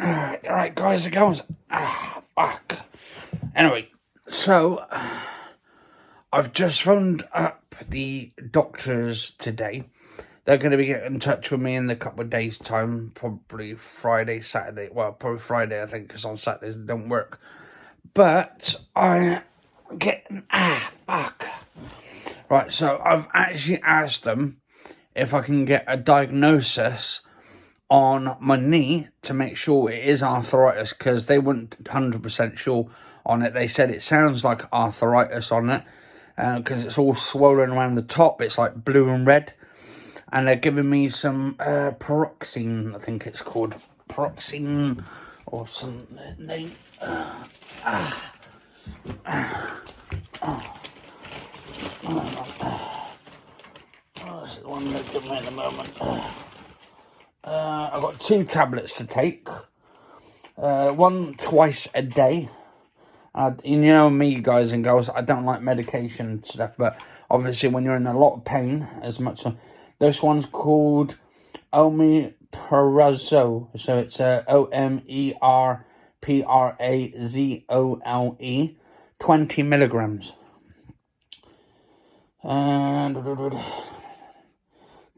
Alright, guys, it goes. Fuck. Anyway, so I've just phoned up the doctors today. They're going to be getting in touch with me in a couple of days' time, probably Friday, Saturday. Well, probably Friday, I think, because on Saturdays they don't work. But I get fuck. Right, so I've actually asked them if I can get a diagnosis on my knee to make sure it is arthritis, because they weren't 100% sure on it. They said it sounds like arthritis on it because it's all swollen around the top. It's like blue and red, and they're giving me some paroxine, I think it's called paroxine or some name. This is the one they're giving me at the moment. I've got 2 tablets to take. One twice a day. You know me, guys and girls, I don't like medication and stuff, but obviously when you're in a lot of pain, as much as this one's called omeprazole, so it's OMERPRAZOLE, 20 milligrams. And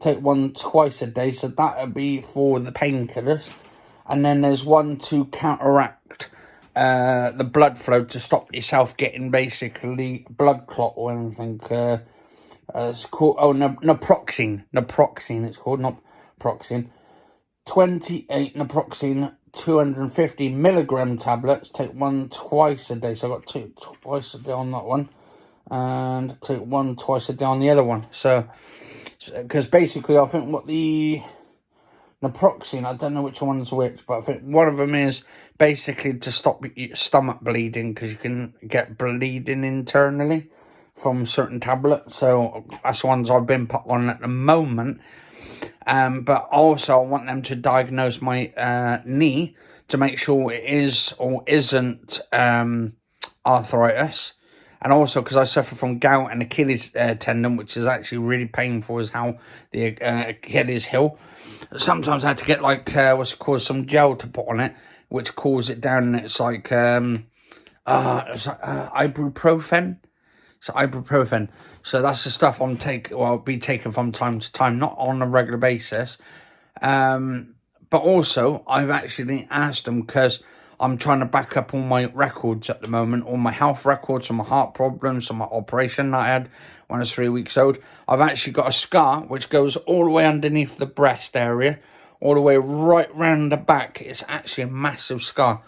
take one twice a day, so that would be for the painkillers. And then there's one to counteract the blood flow, to stop yourself getting basically blood clot or anything. It's called naproxen. Naproxen, it's called, not proxine. 28 naproxen, 250 milligram tablets. Take one twice a day. So I've got 2 twice a day on that one, and take one twice a day on the other one. So because basically I think what the naproxen, I don't know which one's which, but I think one of them is basically to stop your stomach bleeding, because you can get bleeding internally from certain tablets. So that's the ones I've been put on at the moment. But also I want them to diagnose my knee to make sure it is or isn't arthritis. And also because I suffer from gout and Achilles tendon, which is actually really painful, is how the Achilles heel. Sometimes I had to get like what's it called, some gel to put on it, which cools it down. And it's like ibuprofen. So ibuprofen. So that's the stuff I'll be taking from time to time, not on a regular basis. But also I've actually asked them, because I'm trying to back up all my records at the moment, all my health records, all my heart problems, all my operation that I had when I was 3 weeks old. I've actually got a scar which goes all the way underneath the breast area, all the way right round the back. It's actually a massive scar,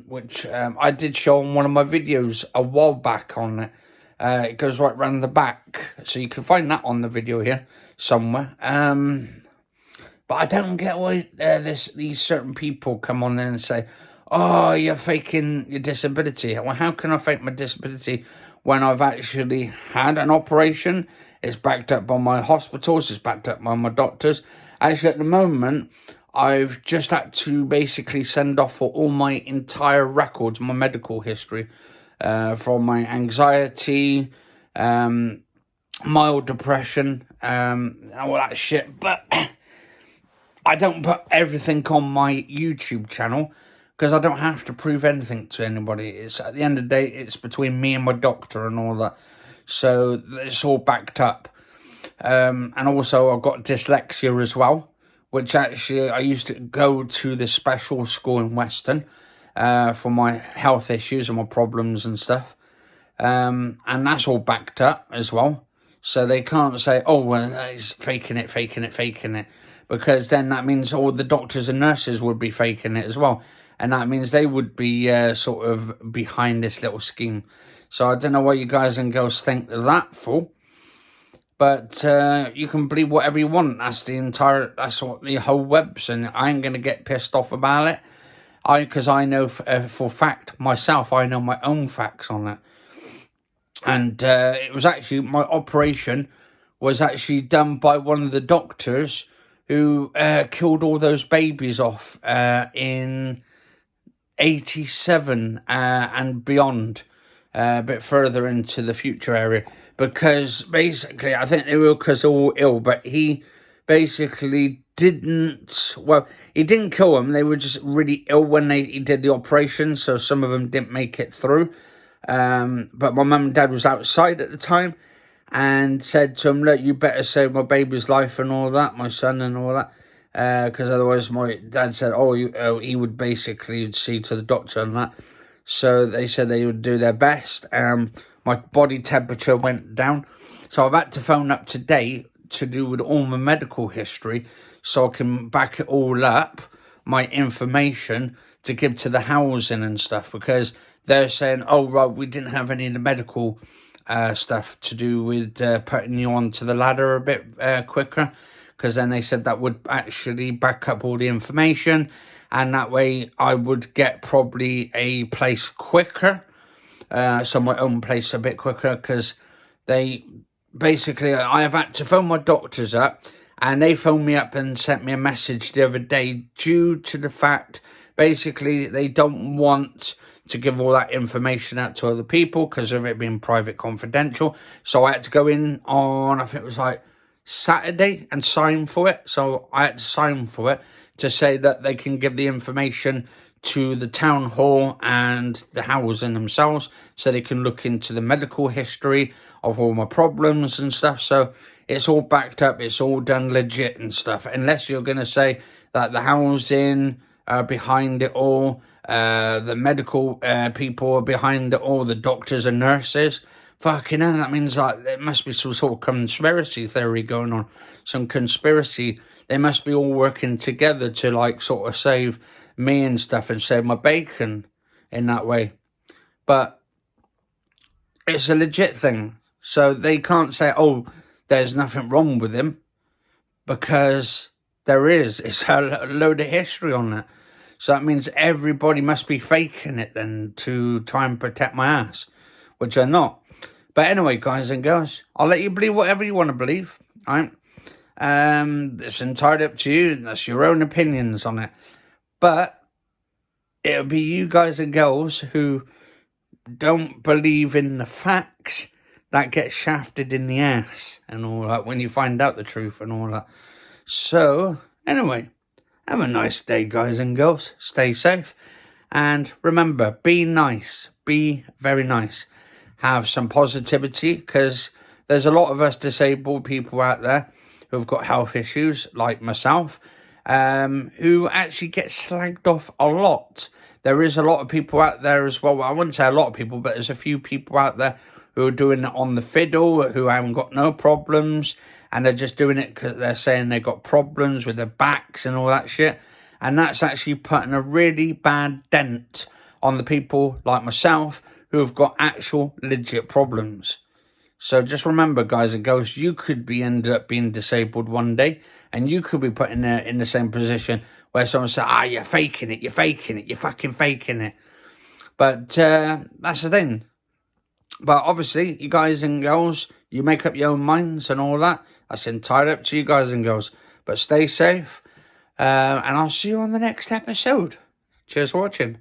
which I did show on one of my videos a while back on it. It goes right round the back, so you can find that on the video here somewhere. But I don't get why these certain people come on there and say, oh, you're faking your disability. Well, how can I fake my disability when I've actually had an operation? It's backed up by my hospitals. It's backed up by my doctors. Actually, at the moment, I've just had to basically send off for all my entire records, my medical history, from my anxiety, mild depression, all that shit. But I don't put everything on my YouTube channel, because I don't have to prove anything to anybody. It's at the end of the day, it's between me and my doctor and all that. So it's all backed up. And also I've got dyslexia as well, which actually I used to go to this special school in Weston for my health issues and my problems and stuff. And that's all backed up as well. So they can't say, oh, well, he's faking it. Because then that means all the doctors and nurses would be faking it as well. And that means they would be sort of behind this little scheme. So I don't know what you guys and girls think of that for. But you can believe whatever you want. That's what the whole web's, and I ain't going to get pissed off about it. Because I know for fact, myself, I know my own facts on it. And it was actually, my operation was actually done by one of the doctors who killed all those babies off in 87 and beyond, a bit further into the future area. Because basically, I think they were because they're all ill, but he basically didn't, well, he didn't kill them. They were just really ill when he did the operation, so some of them didn't make it through. But my mum and dad was outside at the time and said to him, look, you better save my baby's life and all that, my son and all that. Because otherwise my dad said, he would basically see to the doctor and that. So they said they would do their best. My body temperature went down. So I've had to phone up today to do with all my medical history so I can back it all up, my information, to give to the housing and stuff. Because they're saying, oh, right, we didn't have any of the medical stuff to do with putting you onto the ladder a bit quicker. Because then they said that would actually back up all the information. And that way I would get probably a place quicker. So my own place a bit quicker. Because they basically, I have had to phone my doctors up. And they phoned me up and sent me a message the other day. Due to the fact, basically, they don't want to give all that information out to other people. Because of it being private confidential. So I had to go in on, I think it was like Saturday and sign for it. So I had to sign for it to say that they can give the information to the town hall and the housing themselves, so they can look into the medical history of all my problems and stuff. So it's all backed up, it's all done legit and stuff, unless you're going to say that the housing are behind it all, the medical people are behind it all, the doctors and nurses. Fucking hell, that means like there must be some sort of conspiracy theory going on. Some conspiracy. They must be all working together to like sort of save me and stuff and save my bacon in that way. But it's a legit thing. So they can't say, oh, there's nothing wrong with him. Because there is. It's a load of history on that. So that means everybody must be faking it then to try and protect my ass. Which they're not. But anyway, guys and girls, I'll let you believe whatever you want to believe. Right? It's entirely up to you. That's your own opinions on it. But it'll be you guys and girls who don't believe in the facts that get shafted in the ass and all that when you find out the truth and all that. So, anyway, have a nice day, guys and girls. Stay safe. And remember, be nice. Be very nice. Have some positivity, because there's a lot of us disabled people out there who've got health issues, like myself, who actually get slagged off a lot. There is a lot of people out there as well. I wouldn't say a lot of people, but there's a few people out there who are doing it on the fiddle, who haven't got no problems, and they're just doing it because they're saying they've got problems with their backs and all that shit. And that's actually putting a really bad dent on the people like myself who have got actual legit problems. So just remember, guys and girls, you could end up being disabled one day, and you could be put in the same position where someone says, you're faking it, you're fucking faking it. But that's the thing. But obviously, you guys and girls, you make up your own minds and all that. That's entirely up to you guys and girls. But stay safe, and I'll see you on the next episode. Cheers for watching.